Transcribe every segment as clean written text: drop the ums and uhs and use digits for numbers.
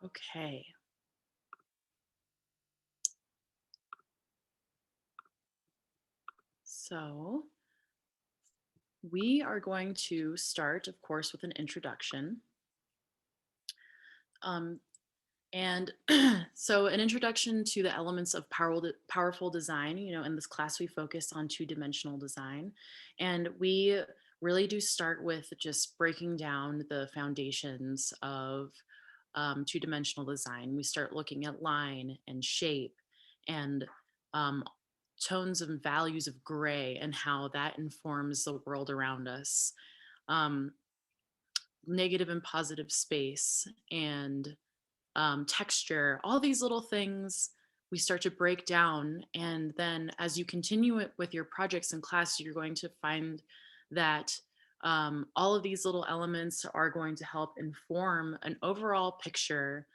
Okay. So we are going to start, of course, with an introduction. Um, and so, an introduction to the elements of powerful design. In this class, we focus on two-dimensional design. And we really do start with just breaking down the foundations of two-dimensional design. We start looking at line and shape and um, tones and values of gray and how that informs the world around us. Um, Negative and positive space and texture, all these little things we start to break down. And then as you continue it with your projects in class, you're going to find that all of these little elements are going to help inform an overall picture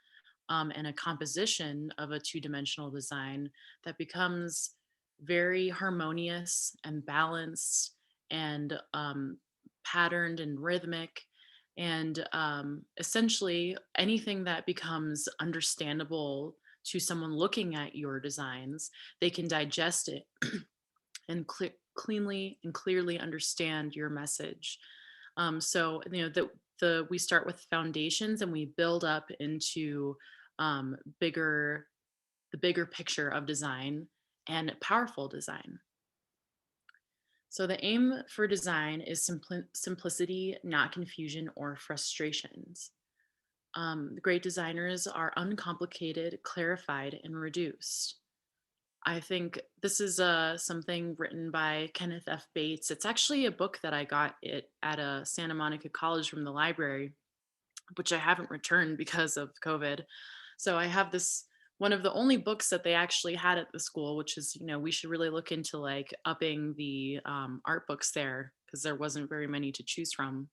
and a composition of a two-dimensional design that becomes very harmonious and balanced and patterned and rhythmic. And essentially, anything that becomes understandable to someone looking at your designs, they can digest it and cleanly and clearly understand your message. So we start with foundations and we build up into um, bigger the bigger picture of design and powerful design. So the aim for design is simplicity, not confusion or frustrations. The great designers are uncomplicated, clarified, and reduced. I think this is something written by Kenneth F. Bates. It's actually a book that I got it at a Santa Monica College from the library, which I haven't returned because of COVID. So I have this one of the only books that they actually had at the school, which is, we should really look into like upping the art books there because there wasn't very many to choose from.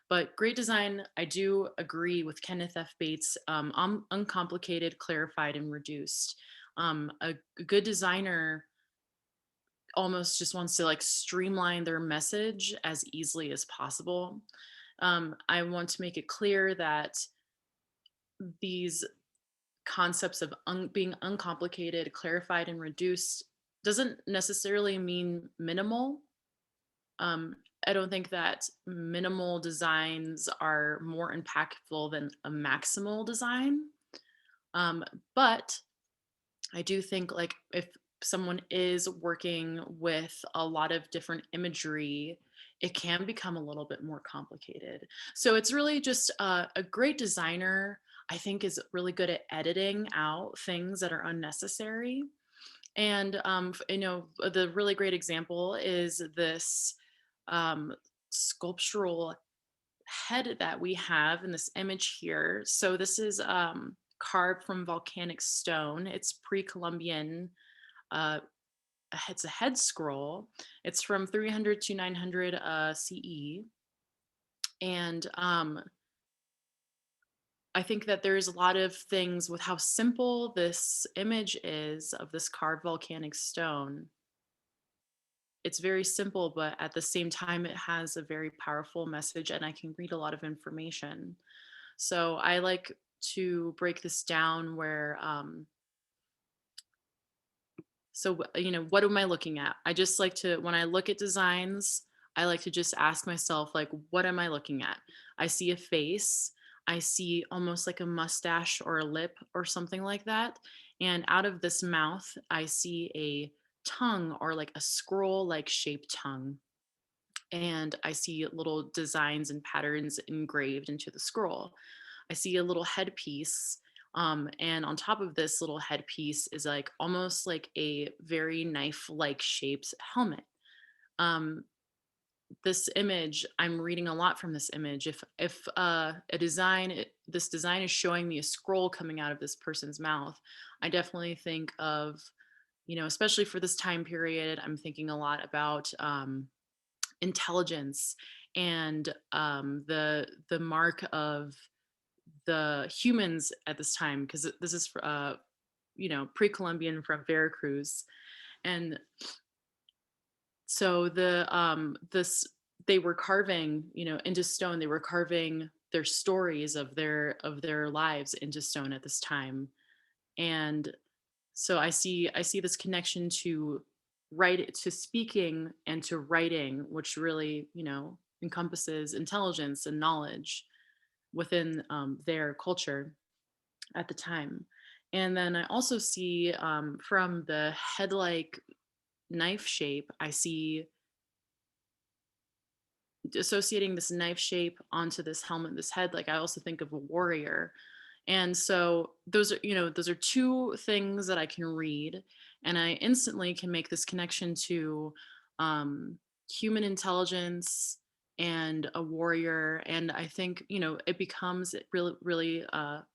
But great design, I do agree with Kenneth F. Bates, uncomplicated, clarified, and reduced. A good designer almost just wants to like streamline their message as easily as possible. I want to make it clear that these concepts of being uncomplicated, clarified, and reduced doesn't necessarily mean minimal. Um, I don't think that minimal designs are more impactful than a maximal design. Um, but I do think like if someone is working with a lot of different imagery, it can become a little bit more complicated. So it's really just a great designer, I think, is really good at editing out things that are unnecessary. And the really great example is this um, sculptural head that we have in this image here. So this is carved from volcanic stone. It's pre-Columbian. Uh, it's a head scroll. It's from 300 to 900 CE. And I think that there's a lot of things with how simple this image is of this carved volcanic stone. It's very simple, but at the same time, it has a very powerful message, and I can read a lot of information. So I like to break this down where, what am I looking at? I just like to, when I look at designs, I like to just ask myself, like, what am I looking at? I see a face, I see almost like a mustache or a lip or something like that. And out of this mouth, I see a tongue or like a scroll like shaped tongue. And I see little designs and patterns engraved into the scroll. I see a little headpiece. And on top of this little headpiece is like almost like a very knife like shaped helmet. Um, this image, I'm reading a lot from this image. If this design is showing me a scroll coming out of this person's mouth, I definitely think of, especially for this time period, I'm thinking a lot about intelligence and the mark of the humans at this time, because this is pre-Columbian from Veracruz. And so they were carving into stone, they were carving their stories of their lives into stone at this time. And so I see this connection to speaking and to writing, which really, encompasses intelligence and knowledge within their culture at the time. And then I also see, from the head-like knife shape, I see associating this knife shape onto this helmet, this head, like I also think of a warrior. And so those are two things that I can read, and I instantly can make this connection to um, human intelligence and a warrior. And I think, it becomes really, really,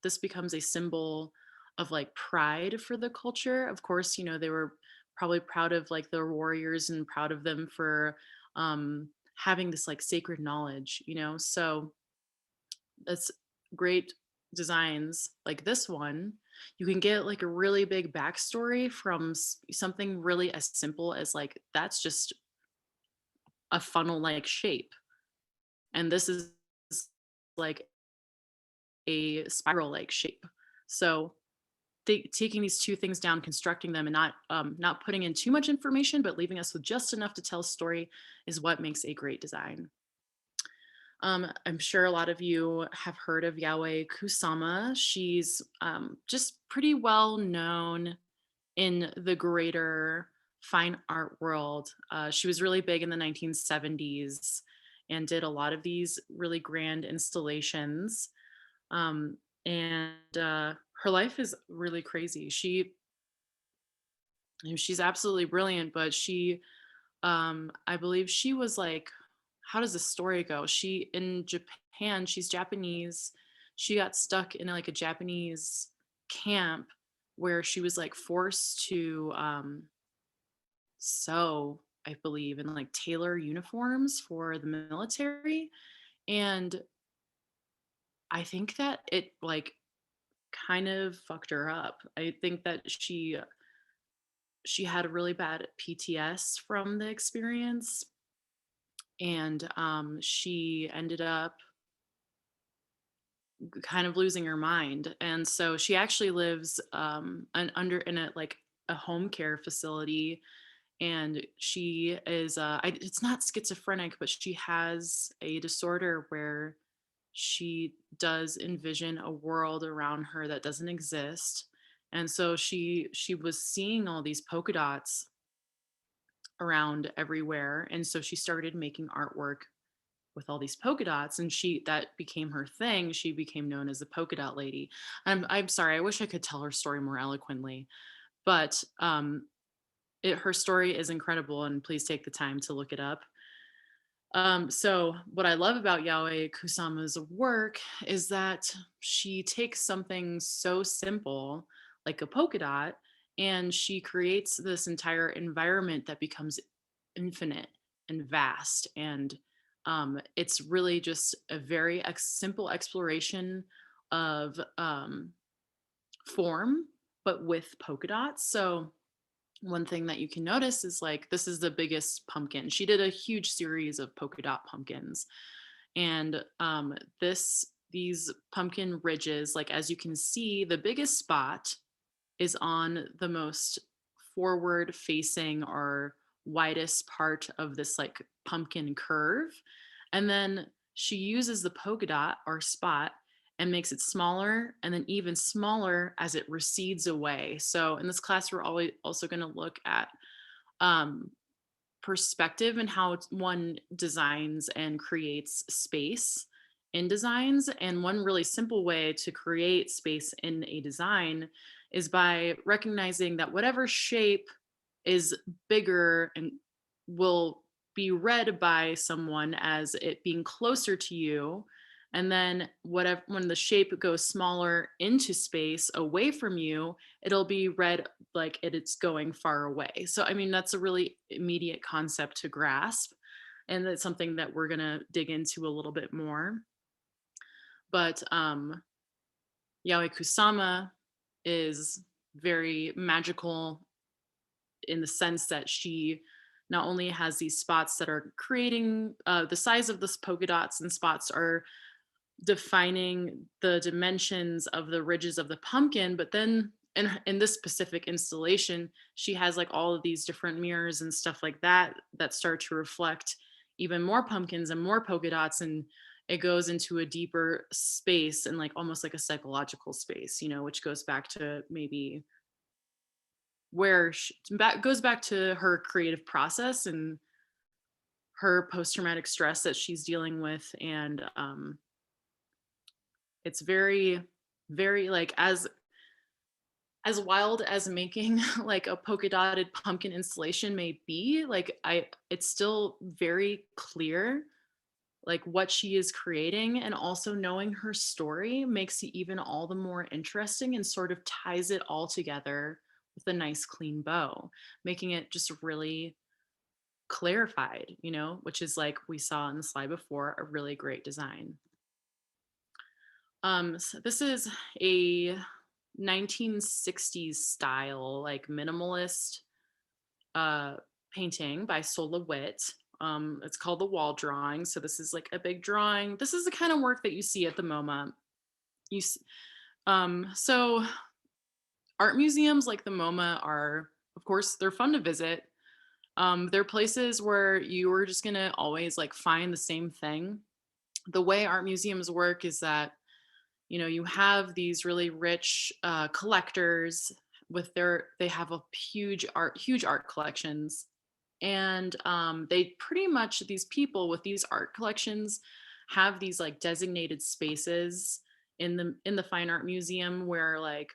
this becomes a symbol of like pride for the culture. Of course, they were probably proud of like their warriors and proud of them for having this like sacred knowledge. So that's great designs like this one. You can get like a really big backstory from something really as simple as like that's just a funnel like shape, and this is like a spiral like shape. So taking these two things down, constructing them, and not putting in too much information but leaving us with just enough to tell a story is what makes a great design. I'm sure a lot of you have heard of Yahweh Kusama. She's just pretty well known in the greater fine art world. She was really big in the 1970s and did a lot of these really grand installations. Um, and her life is really crazy. She's absolutely brilliant, but I believe she was like, how does the story go? She in Japan, she's Japanese. She got stuck in like a Japanese camp where she was like forced to sew, I believe, and like tailor uniforms for the military. And I think that it like kind of fucked her up. I think that she had a really bad PTS from the experience, and she ended up kind of losing her mind. And so she actually lives under in a like a home care facility, and she is it's not schizophrenic, but she has a disorder where she does envision a world around her that doesn't exist. And so she was seeing all these polka dots around everywhere, and so she started making artwork with all these polka dots, and that became her thing. She became known as the polka dot lady. I'm sorry, I wish I could tell her story more eloquently, but her story is incredible, and please take the time to look it up. So what I love about Yahweh Kusama's work is that she takes something so simple like a polka dot, and she creates this entire environment that becomes infinite and vast. And it's really just a very simple exploration of form, but with polka dots. So one thing that you can notice is like this is the biggest pumpkin. She did a huge series of polka dot pumpkins, and these pumpkin ridges, like as you can see, the biggest spot is on the most forward facing or widest part of this like pumpkin curve. And then she uses the polka dot or spot and makes it smaller and then even smaller as it recedes away. So in this class, we're always also going to look at um, perspective and how one designs and creates space in designs. And one really simple way to create space in a design is by recognizing that whatever shape is bigger and will be read by someone as it being closer to you. And then whatever, when the shape goes smaller into space away from you, it'll be read like it's going far away. So, I mean, that's a really immediate concept to grasp. And that's something that we're going to dig into a little bit more. But Yahweh Kusama is very magical in the sense that she not only has these spots that are creating the size of the polka dots and spots are defining the dimensions of the ridges of the pumpkin, but then in this specific installation, she has like all of these different mirrors and stuff like that that start to reflect even more pumpkins and more polka dots, and it goes into a deeper space and like almost like a psychological space, which goes back to maybe where goes back to her creative process and her post-traumatic stress that she's dealing with. And it's very, very like as wild as making like a polka dotted pumpkin installation may be, like it's still very clear like what she is creating, and also knowing her story makes it even all the more interesting and sort of ties it all together with a nice clean bow, making it just really clarified, which is like we saw in the slide before, a really great design. So this is a 1960s style, like minimalist uh, painting by Sola Witt. It's called The Wall Drawing. So this is like a big drawing. This is the kind of work that you see at the MoMA. So art museums like the MoMA are, of course, they're fun to visit. They're places where you are just gonna always like find the same thing. The way art museums work is that you have these really rich collectors with they have a huge art collections, and they pretty much, these people with these art collections have these like designated spaces in the fine art museum where like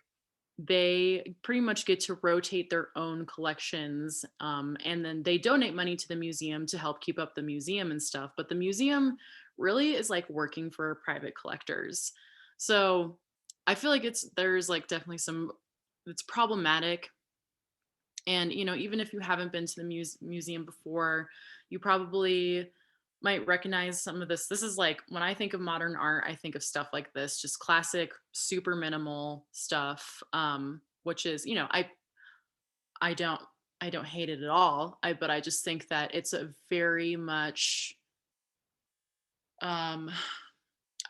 they pretty much get to rotate their own collections, and then they donate money to the museum to help keep up the museum and stuff, but the museum really is like working for private collectors. So I feel like there's like definitely it's problematic. And even if you haven't been to the museum before, you probably might recognize some of this. This is like, when I think of modern art, I think of stuff like this, just classic super minimal stuff, which is, I don't I don't hate it at all. But I just think that it's a very much um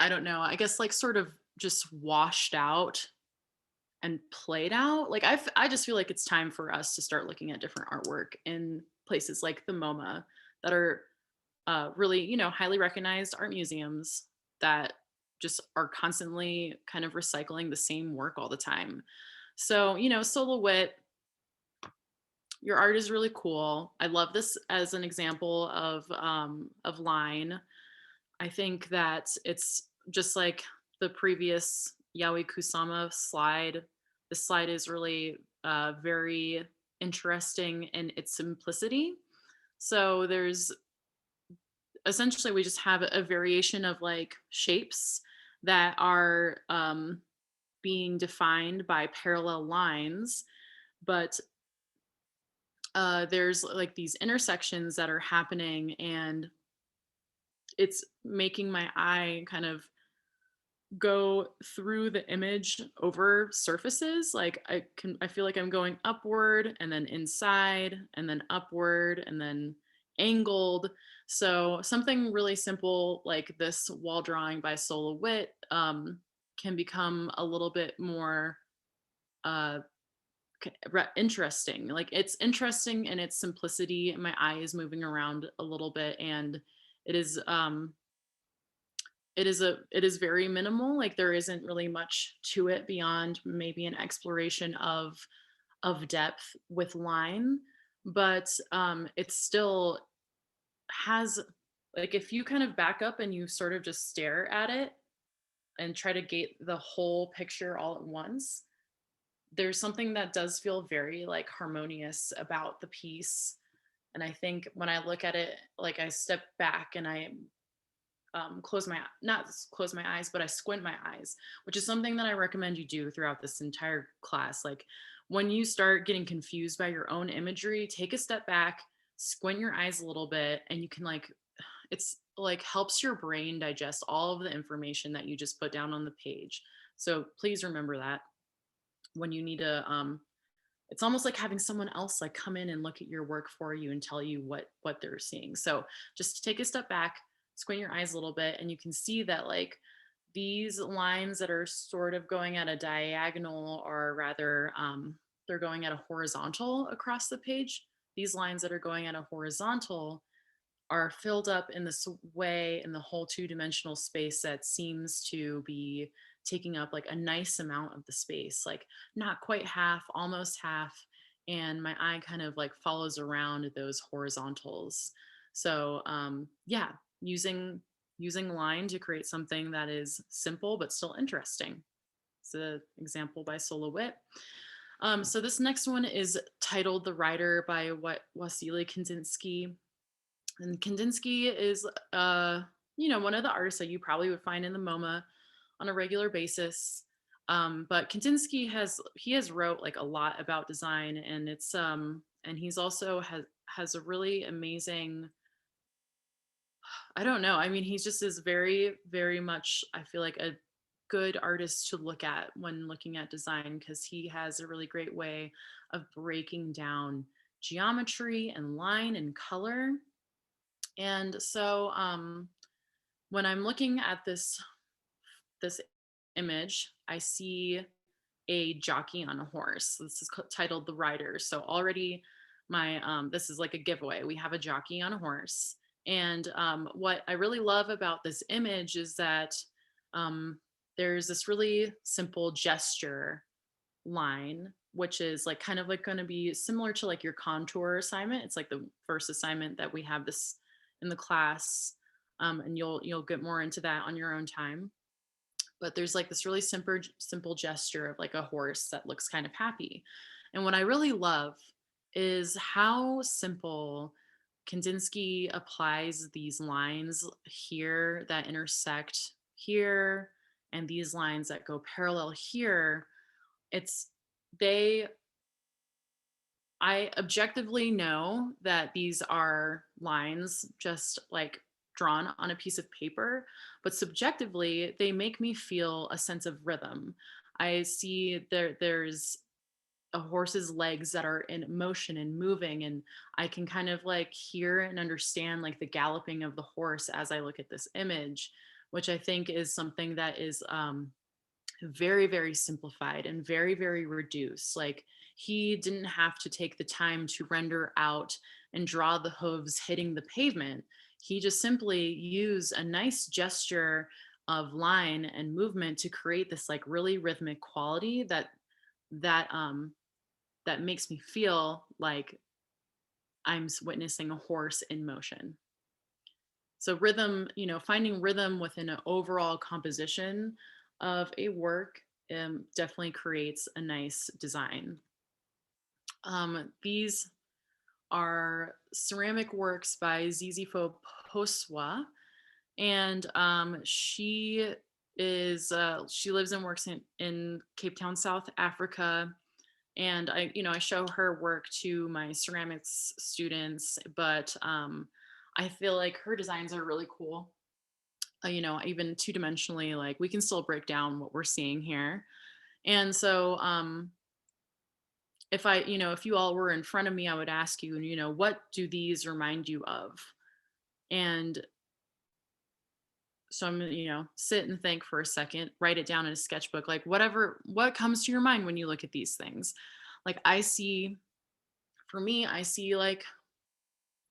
I don't know, I guess like sort of just washed out and played out. Like I just feel like it's time for us to start looking at different artwork in places like the MoMA that are really, highly recognized art museums that just are constantly kind of recycling the same work all the time. So, Silhouette, your art is really cool. I love this as an example of line. I think that it's just like the previous Yaoi Kusama slide. This slide is really very interesting in its simplicity. So there's essentially, we just have a variation of like shapes that are being defined by parallel lines, but there's like these intersections that are happening, and it's making my eye kind of go through the image over surfaces. Like I feel like I'm going upward and then inside and then upward and then angled. So something really simple like this wall drawing by Sola Witt can become a little bit more uh interesting. Like it's interesting in its simplicity. My eye is moving around a little bit, and it is it is very minimal. Like there isn't really much to it beyond maybe an exploration of depth with line, but it still has, like, if you kind of back up and you sort of just stare at it and try to get the whole picture all at once, there's something that does feel very like harmonious about the piece. And I think when I look at it, like I step back and I not close my eyes, but I squint my eyes, which is something that I recommend you do throughout this entire class. Like when you start getting confused by your own imagery, take a step back, squint your eyes a little bit, and you can like, it's like helps your brain digest all of the information that you just put down on the page. So please remember that when you need to it's almost like having someone else like come in and look at your work for you and tell you what they're seeing. So just take a step back, squint your eyes a little bit, and you can see that like these lines that are sort of going at a diagonal, or rather, they're going at a horizontal across the page. These lines that are going at a horizontal are filled up in this way in the whole two-dimensional space that seems to be taking up like a nice amount of the space, like not quite half, almost half. And my eye kind of like follows around those horizontals. So yeah, using line to create something that is simple but still interesting. It's an example by Solowit. So this next one is titled "The Rider" by Wasily Kandinsky. And Kandinsky is, one of the artists that you probably would find in the MoMA on a regular basis. But Kandinsky has wrote like a lot about design, and and he's also has a really amazing. I don't know. I mean, he just is very, very much, I feel like, a good artist to look at when looking at design, because he has a really great way of breaking down geometry and line and color. And so when I'm looking at this image, I see a jockey on a horse. This is titled "The Rider." So already my this is like a giveaway. We have a jockey on a horse. And what I really love about this image is that um, there's this really simple gesture line, which is like kind of like going to be similar to like your contour assignment. It's like the first assignment that we have this in the class, and you'll get more into that on your own time. But there's like this really simple gesture of like a horse that looks kind of happy. And what I really love is how simple Kandinsky applies these lines here that intersect here, and these lines that go parallel here. It's they I objectively know that these are lines just like drawn on a piece of paper, but subjectively, they make me feel a sense of rhythm. I see there's a horse's legs that are in motion and moving, and I can kind of like hear and understand like the galloping of the horse as I look at this image, which I think is something that is very, very simplified and very, very reduced. Like he didn't have to take the time to render out and draw the hooves hitting the pavement. He just simply used a nice gesture of line and movement to create this like really rhythmic quality that that makes me feel like I'm witnessing a horse in motion. So rhythm, finding rhythm within an overall composition of a work definitely creates a nice design. These are ceramic works by Zizifo Poswa, and she lives and works in Cape Town, South Africa. And I show her work to my ceramics students, but I feel like her designs are really cool. Even two-dimensionally, like we can still break down what we're seeing here. And so if you all were in front of me, I would ask you, what do these remind you of? And so I'm gonna, sit and think for a second, write it down in a sketchbook, like what comes to your mind when you look at these things. Like for me, I see like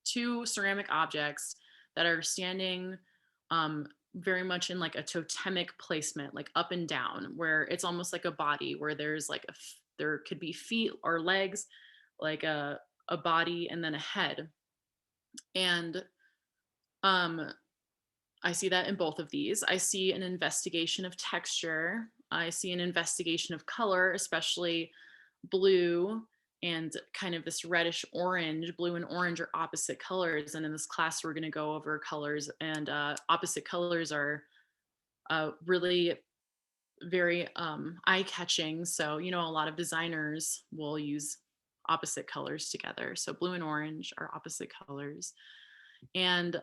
two ceramic objects that are standing very much in like a totemic placement, like up and down, where it's almost like a body, where there's like there could be feet or legs, like a body and then a head. And um I see that in both of these. I see an investigation of texture. I see an investigation of color, especially blue and kind of this reddish orange. Blue and orange are opposite colors. And in this class, we're going to go over colors, and opposite colors are really very eye catching. So, a lot of designers will use opposite colors together. So, blue and orange are opposite colors. And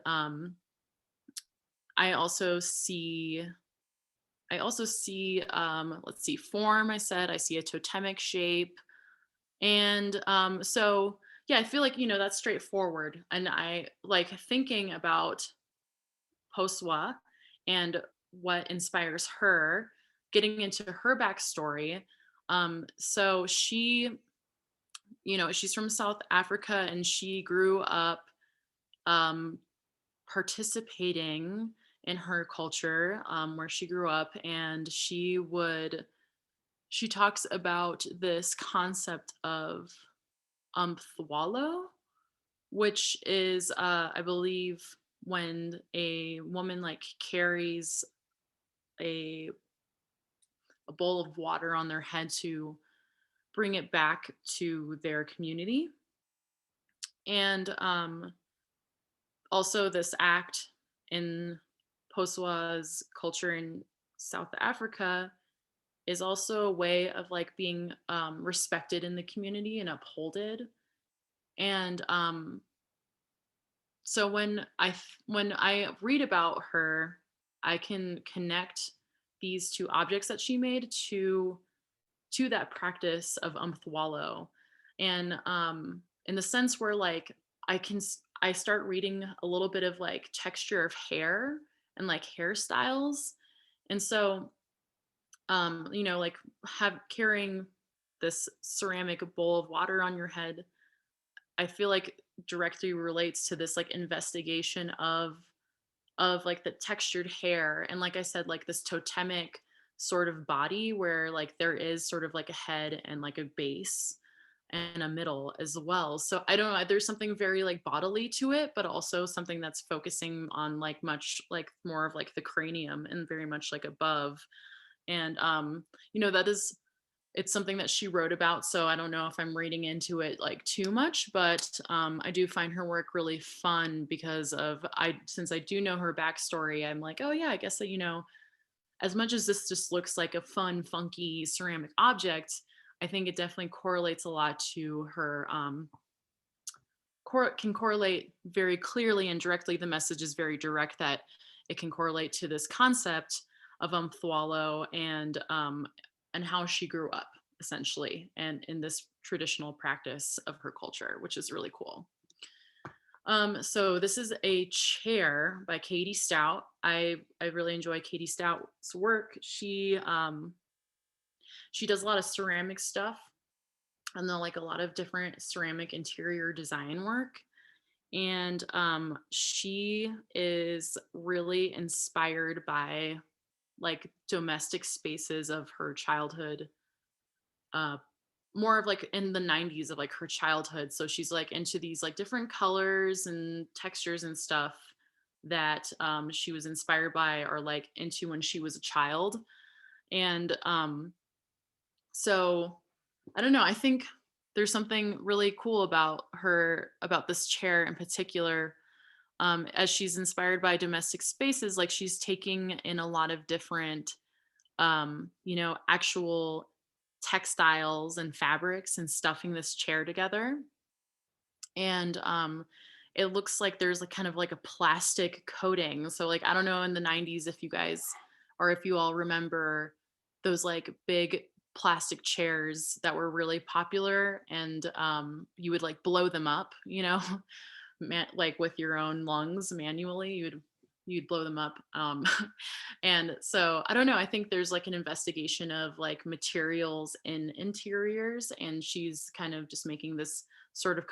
I also see let's see, form. I see a totemic shape. And so yeah, I feel like, that's straightforward. And I like thinking about Poswa and what inspires her, getting into her backstory. So she, she's from South Africa, and she grew up um, participating in her culture, where she grew up, and she talks about this concept of umthwalo, which is, I believe, when a woman like carries a a bowl of water on their head to bring it back to their community. And also, this act in Poswa's culture in South Africa is also a way of like being respected in the community and upholded. And so when I read about her, I can connect these two objects that she made to that practice of umthwalo. And in the sense where like I start reading a little bit of like texture of hair and like hairstyles. And so like have carrying this ceramic bowl of water on your head, I feel like directly relates to this like investigation of like the textured hair, and like I said, like this totemic sort of body where like there is sort of like a head and like a base and a middle as well. So I don't know, there's something very like bodily to it, but also something that's focusing on like much like more of like the cranium and very much like above. And that is, it's something that she wrote about, so I don't know if I'm reading into it like too much, but I do find her work really fun because of I since I do know her backstory. I'm like, oh yeah, I guess that as much as this just looks like a fun, funky ceramic object, I think it definitely correlates a lot to her. Can correlate very clearly and directly. The message is very direct that it can correlate to this concept of umthwalo and how she grew up essentially, and in this traditional practice of her culture, which is really cool. So this is a chair by Katie Stout. I really enjoy Katie Stout's work. She does a lot of ceramic stuff, and then like a lot of different ceramic interior design work. And she is really inspired by like domestic spaces of her childhood, uh, more of like in the 90s of like her childhood. So she's like into these like different colors and textures and stuff that she was inspired by or like into when she was a child. And so I don't know, I think there's something really cool about this chair in particular. As she's inspired by domestic spaces, like she's taking in a lot of different actual textiles and fabrics and stuffing this chair together. And it looks like there's like kind of like a plastic coating. So like I don't know in the 90s if you guys or if you all remember those like big plastic chairs that were really popular, and you would like blow them up, like with your own lungs manually. You'd blow them up. And so I don't know, I think there's like an investigation of like materials in interiors, and she's kind of just making this sort of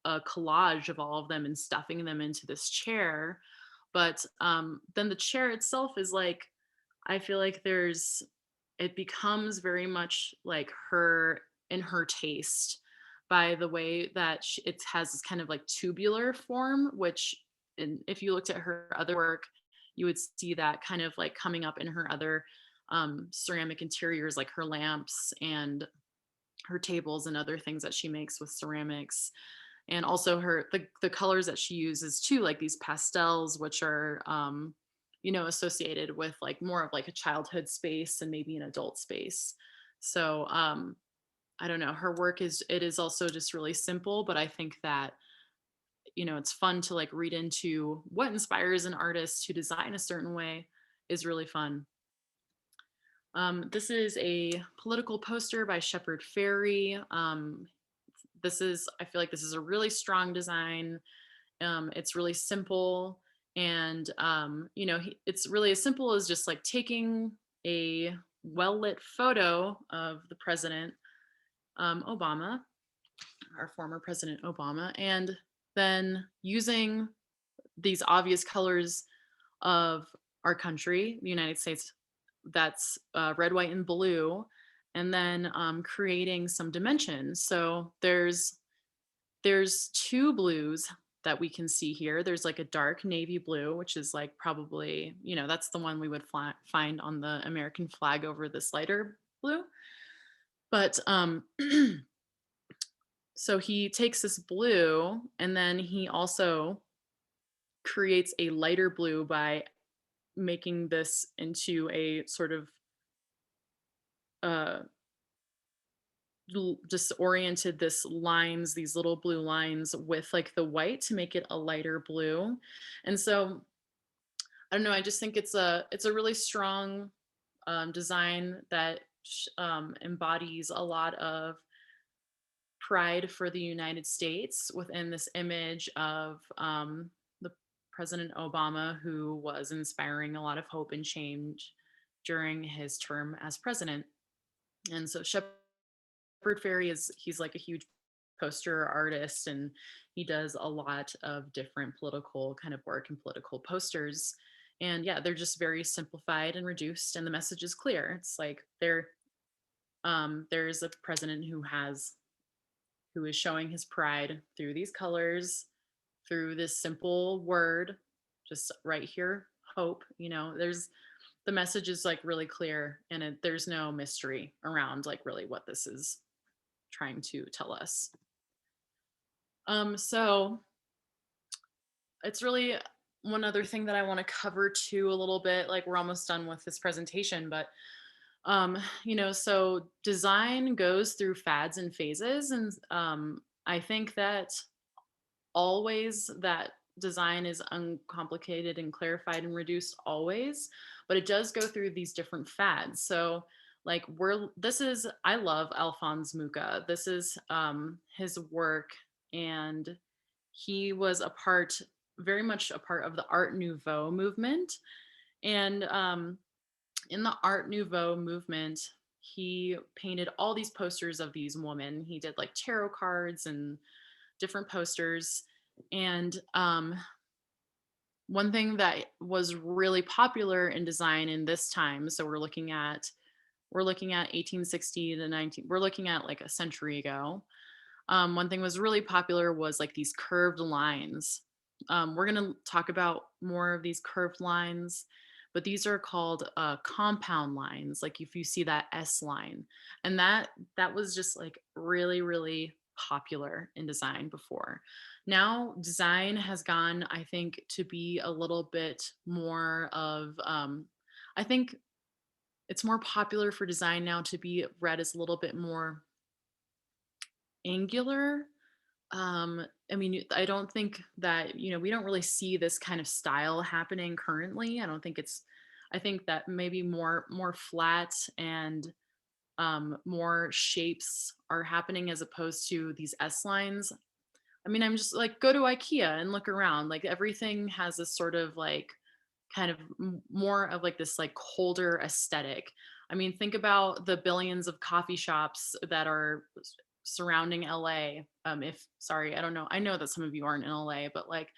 a collage of all of them and stuffing them into this chair. But then the chair itself is like, I feel like it becomes very much like her in her taste by the way that it has this kind of like tubular form, which if you looked at her other work, you would see that kind of like coming up in her other ceramic interiors, like her lamps and her tables and other things that she makes with ceramics. And also the colors that she uses too, like these pastels, which are associated with like more of like a childhood space and maybe an adult space. So I don't know, her work is also just really simple, but I think that it's fun to like read into what inspires an artist to design a certain way is really fun. This is a political poster by Shepard Fairey. I feel like this is a really strong design. It's really simple. And it's really as simple as just like taking a well lit photo of the president, Obama, our former President Obama, and then using these obvious colors of our country, the United States, that's red, white, and blue, and then creating some dimensions. So there's two blues that we can see here. There's like a dark navy blue, which is like probably, that's the one we would find on the American flag over this lighter blue. But so he takes this blue and then he also creates a lighter blue by making this into a sort of uh just oriented this lines, these little blue lines with like the white to make it a lighter blue. And so I don't know, I just think it's a really strong design that embodies a lot of pride for the United States within this image of the President Obama, who was inspiring a lot of hope and change during his term as president. And so Shepard Fairey he's like a huge poster artist, and he does a lot of different political kind of work and political posters. And yeah, they're just very simplified and reduced, and the message is clear. It's like there's a president who is showing his pride through these colors, through this simple word, just right here, hope. There's the message is like really clear, and there's no mystery around like really what this is trying to tell us. So it's really one other thing that I want to cover too a little bit. Like we're almost done with this presentation, but so design goes through fads and phases, and I think that always that design is uncomplicated and clarified and reduced always, but it does go through these different fads. So like I love Alphonse Mucha. This is his work, and he was very much a part of the Art Nouveau movement. And in the Art Nouveau movement, he painted all these posters of these women. He did like tarot cards and different posters. And one thing that was really popular in design in this time, so we're looking at 1860 to 19, we're looking at like a century ago. One thing was really popular was like these curved lines. We're going to talk about more of these curved lines, but these are called compound lines. Like if you see that S line, and that was just like really, really popular in design before. Now design has gone, I think, to be a little bit more of, I think it's more popular for design now to be read as a little bit more angular. I mean, I don't think that, we don't really see this kind of style happening currently. I think that maybe more flat and more shapes are happening as opposed to these S lines. I mean, I'm just like, go to IKEA and look around. Like everything has this sort of like kind of more of like this like colder aesthetic. I mean, think about the billions of coffee shops that are surrounding LA. Sorry, I don't know. I know that some of you aren't in LA, but like,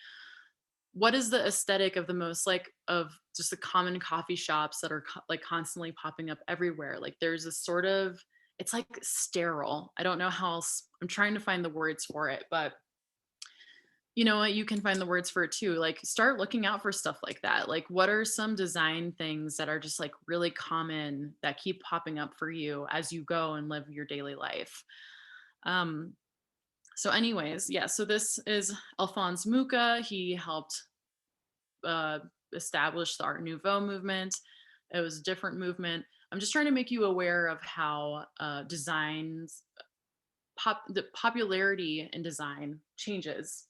what is the aesthetic of the most like of just the common coffee shops that are like constantly popping up everywhere? Like, there's a sort of, it's like sterile. I don't know how else. I'm trying to find the words for it, but you know what, you can find the words for it too. Like start looking out for stuff like that. Like what are some design things that are just like really common that keep popping up for you as you go and live your daily life? um so anyways, yeah, so this is Alphonse Mucha. He helped uh establish the Art Nouveau movement. It was a different movement. I'm just trying to make you aware of how designs the popularity in design changes,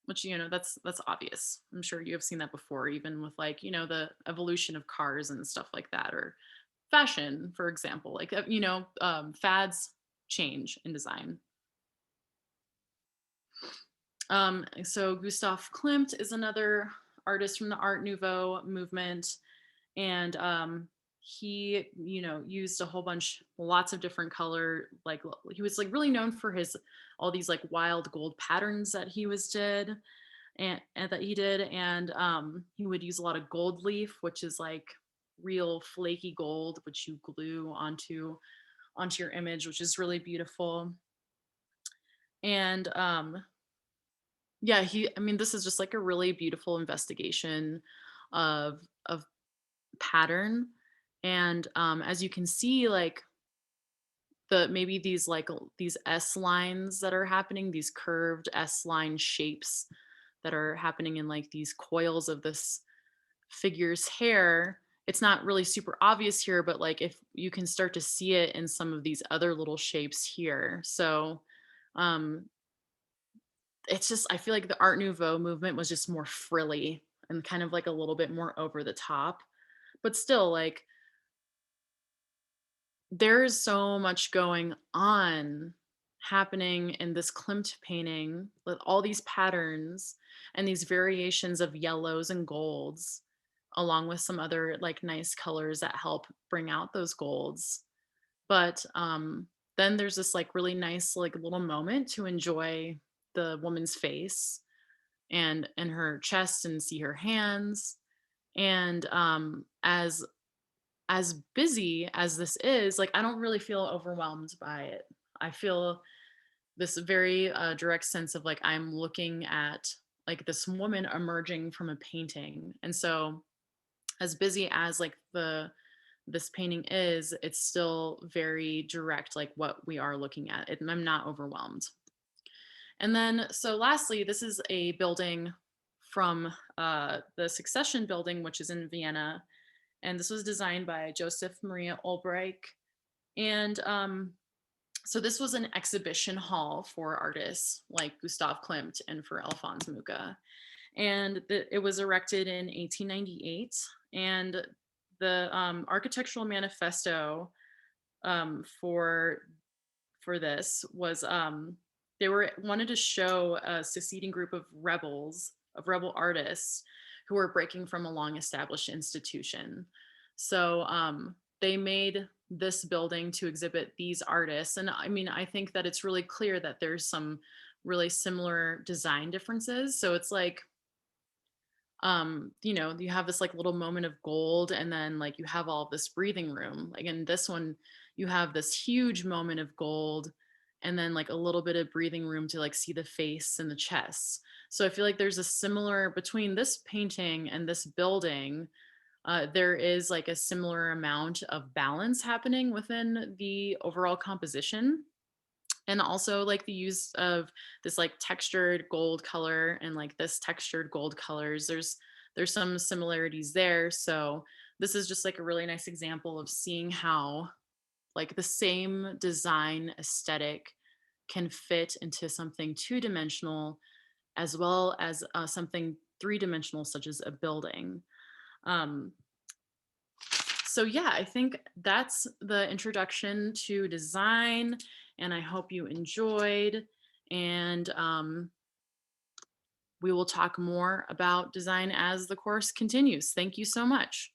which that's obvious. I'm sure you have seen that before, even with like the evolution of cars and stuff like that, or fashion, for example. Like fads change in design. So Gustav Klimt is another artist from the Art Nouveau movement, and he, used a whole bunch, lots of different color. Like he was like really known for his all these like wild gold patterns that he did, and he would use a lot of gold leaf, which is like real flaky gold, which you glue onto your image, which is really beautiful. And yeah, I mean, this is just like a really beautiful investigation of pattern. And as you can see, like maybe these these S lines that are happening, these curved S line shapes that are happening in like these coils of this figure's hair. It's not really super obvious here, but like if you can start to see it in some of these other little shapes here. So um it's just, I feel like the Art Nouveau movement was just more frilly and kind of like a little bit more over the top. But still, like, there's so much going on happening in this Klimt painting with all these patterns and these variations of yellows and golds, along with some other like nice colors that help bring out those golds. But then there's this like really nice like little moment to enjoy the woman's face and her chest and see her hands. And as busy as this is, like, I don't really feel overwhelmed by it. I feel this very direct sense of like I'm looking at like this woman emerging from a painting. And so as busy as like the this painting is, it's still very direct, like what we are looking at. I'm not overwhelmed. And then, so lastly, this is a building from the Succession building, which is in Vienna. And this was designed by Joseph Maria Ulbrich. And so this was an exhibition hall for artists like Gustav Klimt and for Alphonse Mucha. And it was erected in 1898. And the architectural manifesto for this was they were wanted to show a seceding group of rebel artists who were breaking from a long established institution. So they made this building to exhibit these artists. And I mean, I think that it's really clear that there's some really similar design differences. So it's like, you have this like little moment of gold, and then like you have all of this breathing room. Like in this one, you have this huge moment of gold, and then like a little bit of breathing room to like see the face and the chest. So I feel like there's a similar between this painting and this building. There is like a similar amount of balance happening within the overall composition, and also like the use of this like textured gold color and like this textured gold colors. There's some similarities there. So this is just like a really nice example of seeing how like the same design aesthetic can fit into something two-dimensional as well as something three-dimensional such as a building. um, so yeah, I think that's the introduction to design, and I hope you enjoyed. And we will talk more about design as the course continues. Thank you so much.